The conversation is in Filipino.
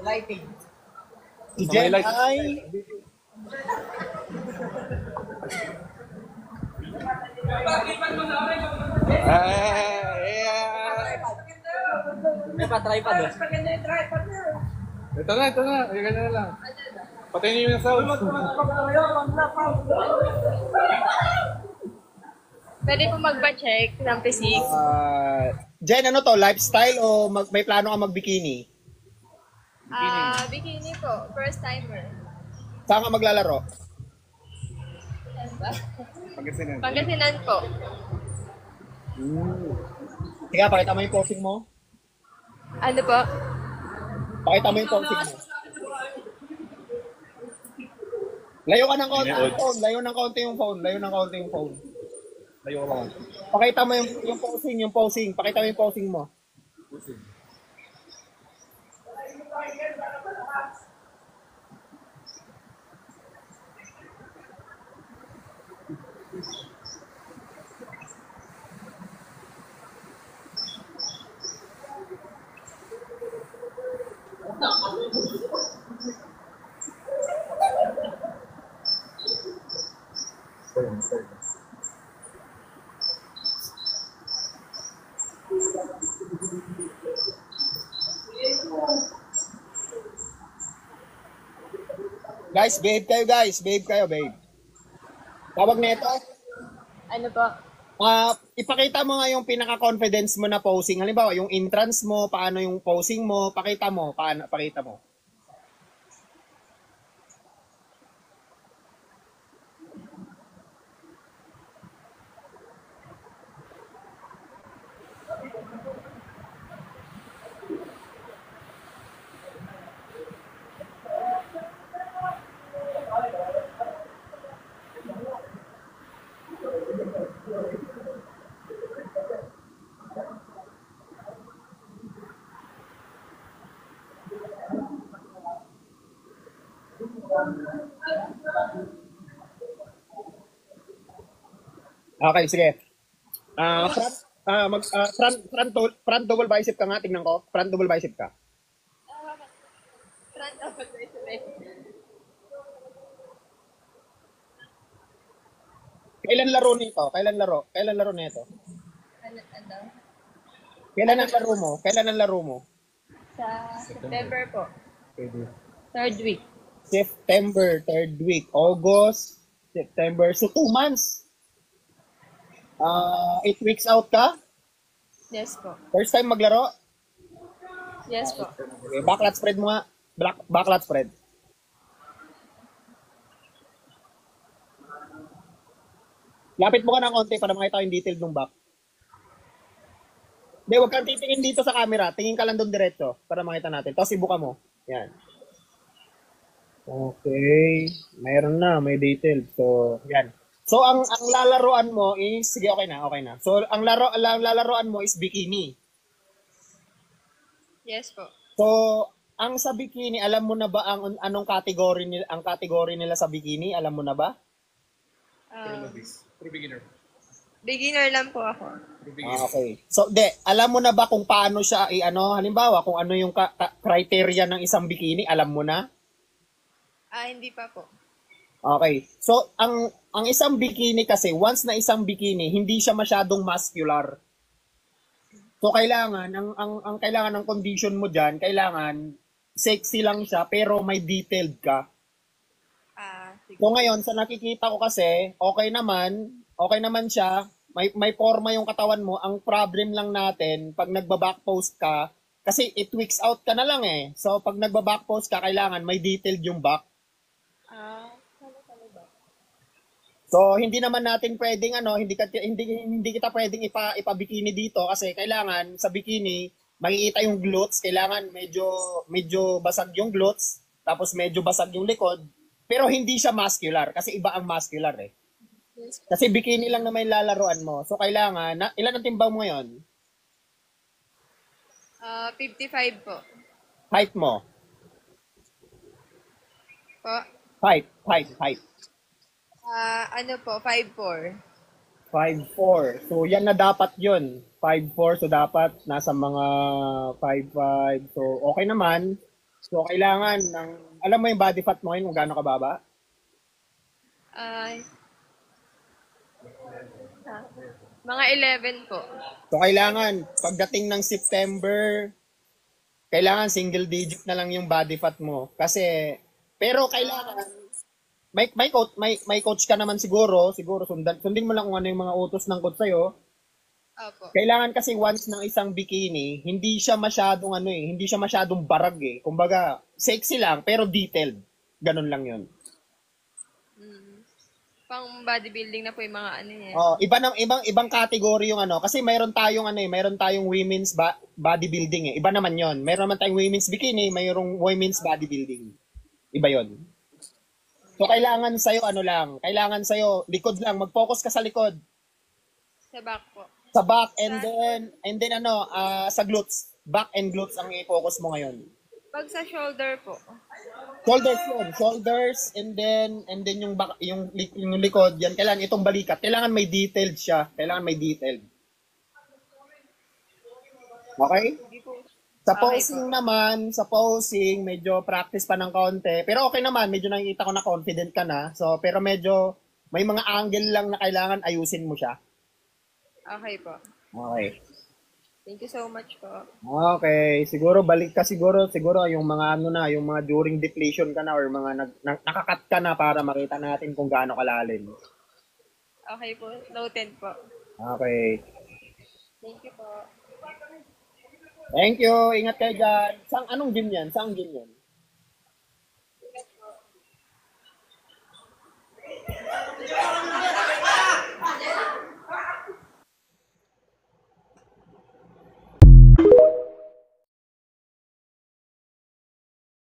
Lighting. Si Jen ay... May pa-tripod eh. Ito na. Ganyan na lang. Patayin niyo yung sound. Pwede po magpa-check ng physique. Jen, ano to? Lifestyle o may plano ka mag-bikini? Bikini po. First timer. Saan ka maglalaro? Ano ba? Pangasinan. Pangasinan po. Sige, pakita mo yung posing mo. Ano po? Pakita mo yung posing mo. Layo ka ng konti yung phone. Layo ng konti yung phone. Layo ka lang. Pakita mo yung posing. Pakita mo yung posing mo. Guys, babe kayo. Tawag na ito. Ano po? Ipakita mo nga yung pinaka-confidence mo na posing. Halimbawa, yung entrance mo, paano yung posing mo, pakita mo. Okay, sige. Front double bicep ka nga, tingnan ko. Front double bicep ka. Front of Kailan laro nito? Kailan laro nito? Ano? Kailan ang laro mo? Sa September po. Third week. September, third week. August, September. So, 2 months. 8 weeks out ka? Yes po. First time maglaro? Yes po. Okay, backlat spread mo nga. Backlat spread. Lapit mo ka ng konti para makita yung detail ng back. Hindi, huwag kang titingin dito sa camera. Tingin ka lang doon diretso para makita natin. Tapos ibuka mo. Yan. Okay. Mayroon na. May detail. So, yan. So, ang lalaroan mo is... Sige, okay na. So, ang lalaroan mo is bikini. Yes po. So, ang sa bikini, alam mo na ba anong category nila sa bikini? Alam mo na ba? True beginner. Beginner lang po ako. Okay. So, alam mo na ba kung paano siya halimbawa, kung ano yung criteria ng isang bikini, alam mo na? Hindi pa po. Okay. So, ang isang bikini kasi, once na isang bikini, hindi siya masyadong muscular. So, kailangan, ang kailangan ng condition mo dyan, kailangan, sexy lang siya, pero may detailed ka. Sige. So, ngayon, sa nakikita ko kasi, okay naman siya, may forma yung katawan mo. Ang problem lang natin, pag nagba-back post ka, kasi it weeks out ka na lang eh. So, pag nagba-back post ka, kailangan may detailed yung back. Ano ba? So, hindi naman natin pwedeng hindi kita pwedeng ipabikini dito kasi kailangan sa bikini makikita yung glutes, kailangan medyo basag yung glutes, tapos medyo basag yung likod, pero hindi siya muscular kasi iba ang muscular eh. Kasi bikini lang naman yung lalaroan mo. So, kailangan, ilan ang timbang mo ngayon? 55 po. Height mo? Po? Height. Ano po, 5'4". 5'4". So, yan na dapat yun. 5'4", so dapat nasa mga 5'5". So, okay naman. So, kailangan ng, alam mo yung body fat mo ngayon kung gaano kababa? Ah, mga 11 po. So, kailangan, pagdating ng September, kailangan single digit na lang yung body fat mo. Kasi, pero kailangan, may coach ka naman siguro sundin mo lang kung ano yung mga utos ng coach sa'yo. Opo. Kailangan kasi once ng isang bikini, hindi siya masyadong hindi siya masyadong barag eh. Kumbaga, sexy lang pero detailed. Ganun lang 'yun. Pang bodybuilding na po yung mga ano yan. Oh, ibang category yung kasi mayroon tayong women's bodybuilding eh. Iba naman 'yon. Mayroon naman tayong women's bikini, mayroong women's bodybuilding. Iba 'yon. So kailangan sa'yo likod lang, mag-focus ka sa likod. Sa back po. Sa back and then sa glutes. Back and glutes ang i-focus mo ngayon. Pag sa shoulder po. Shoulders and then yung back, yung likod, yan kailangan itong balikat. Kailangan may detailed siya. Okay? Sa posing medyo practice pa ng konti. Pero okay naman, medyo nakikita ko na confident ka na. So, pero medyo may mga angle lang na kailangan ayusin mo siya. Okay po. Okay. Thank you so much po. Okay, siguro balik ka siguro yung mga yung mga during depletion ka na or mga nakakat ka na para makita natin kung gaano kalalim. Okay po. Noted po. Okay. Thank you po. Thank you. Ingat kayo dyan. Anong gym yan? Saan gym yan?